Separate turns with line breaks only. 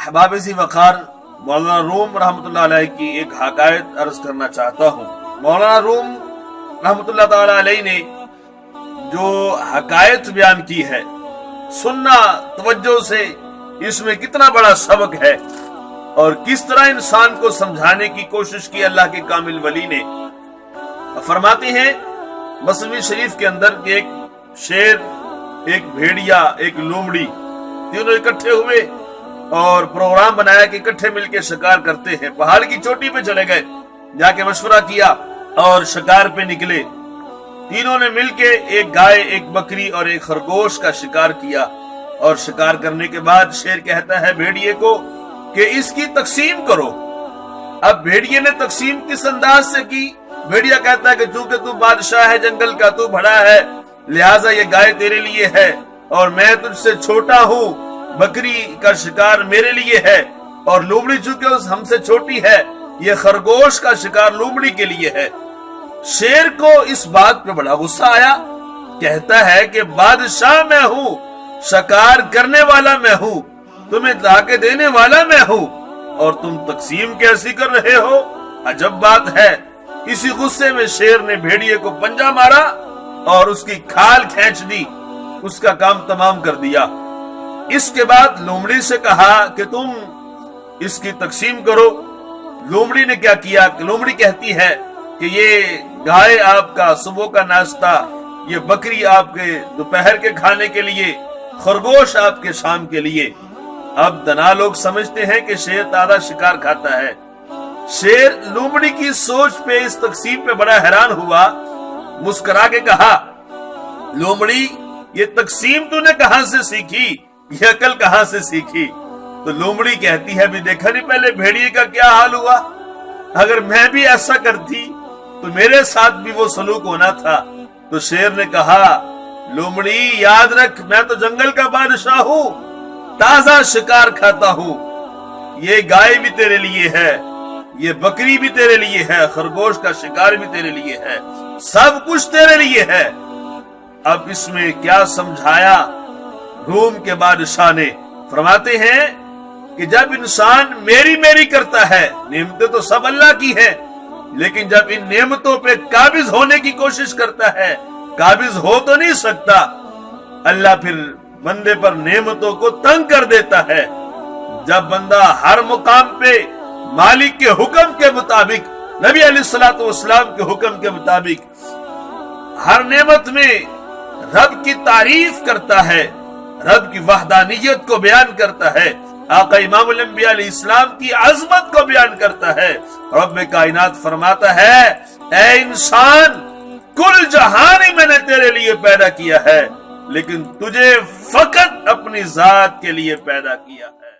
احباب سی وقار، مولانا روم رحمتullah علیہ کی ایک حکایت عرض کرنا چاہتا ہوں۔ مولانا روم رحمتullah تعالی علیہ نے جو حکایت بیان کی ہے، سننا توجہ سے، اس میں کتنا بڑا سبق ہے اور کس طرح انسان کو سمجھانے کی کوشش کی اللہ کے کامل ولی نے۔ فرماتے ہیں مسلم شریف کے اندر کہ ایک شیر، ایک بھیڑیا، ایک لومڑی، تینوں اکٹھے ہوئے اور پروگرام بنایا کہ اکٹھے مل کے شکار کرتے ہیں۔ پہاڑ کی چوٹی پہ چلے گئے، جا کے مشورہ کیا اور شکار پہ نکلے۔ تینوں نے مل کے ایک گائے، ایک بکری اور ایک خرگوش کا شکار کیا، اور شکار کرنے کے بعد شیر کہتا ہے بھیڑیے کو کہ اس کی تقسیم کرو۔ اب بھیڑیے نے تقسیم کس انداز سے کی؟ بھیڑیا کہتا ہے کہ چونکہ تو بادشاہ ہے جنگل کا، تو بڑا ہے، لہٰذا یہ گائے تیرے لیے ہے، اور میں تجھ سے چھوٹا ہوں، بکری کا شکار میرے لیے ہے، اور لومڑی چونکہ ہم سے چھوٹی ہے، یہ خرگوش کا شکار لومڑی کے لیے ہے۔ شیر کو اس بات پہ بڑا غصہ آیا، کہتا ہے کہ بادشاہ میں ہوں، شکار کرنے والا میں ہوں، تمہیں لا کے دینے والا میں ہوں، اور تم تقسیم کیسی کر رہے ہو؟ عجب بات ہے۔ اسی غصے میں شیر نے بھیڑیے کو پنجہ مارا اور اس کی کھال کھینچ دی، اس کا کام تمام کر دیا۔ اس کے بعد لومڑی سے کہا کہ تم اس کی تقسیم کرو۔ لومڑی نے کیا کیا؟ لومڑی کہتی ہے کہ یہ گائے آپ کا صبح کا ناشتہ، یہ بکری آپ کے دوپہر کے کھانے کے لیے، خرگوش آپ کے شام کے لیے۔ اب دنا لوگ سمجھتے ہیں کہ شیر تازہ شکار کھاتا ہے۔ شیر لومڑی کی سوچ پہ، اس تقسیم پہ بڑا حیران ہوا، مسکرا کے کہا لومڑی یہ تقسیم تو نے کہاں سے سیکھی، یہ عقل کہاں سے سیکھی؟ تو لومڑی کہتی ہے بھی دیکھا نہیں پہلے بھیڑیے کا کیا حال ہوا، اگر میں بھی ایسا کرتی تو میرے ساتھ بھی وہ سلوک ہونا تھا۔ تو شیر نے کہا لومڑی یاد رکھ، میں تو جنگل کا بادشاہ ہوں، تازہ شکار کھاتا ہوں، یہ گائے بھی تیرے لیے ہے، یہ بکری بھی تیرے لیے ہے، خرگوش کا شکار بھی تیرے لیے ہے، سب کچھ تیرے لیے ہے۔ اب اس میں کیا سمجھایا روم کے بادشاہ نے؟ فرماتے ہیں کہ جب انسان میری میری کرتا ہے، نعمتیں تو سب اللہ کی ہیں، لیکن جب ان نعمتوں پہ قابض ہونے کی کوشش کرتا ہے، قابض ہو تو نہیں سکتا، اللہ پھر بندے پر نعمتوں کو تنگ کر دیتا ہے۔ جب بندہ ہر مقام پہ مالک کے حکم کے مطابق، نبی علیہ الصلوۃ والسلام کے حکم کے مطابق ہر نعمت میں رب کی تعریف کرتا ہے، رب کی وحدانیت کو بیان کرتا ہے، آقا امام الانبیاء علیہ السلام کی عظمت کو بیان کرتا ہے، رب کائنات فرماتا ہے اے انسان، کل جہان ہی میں نے تیرے لیے پیدا کیا ہے، لیکن تجھے فقط اپنی ذات کے لیے پیدا کیا ہے۔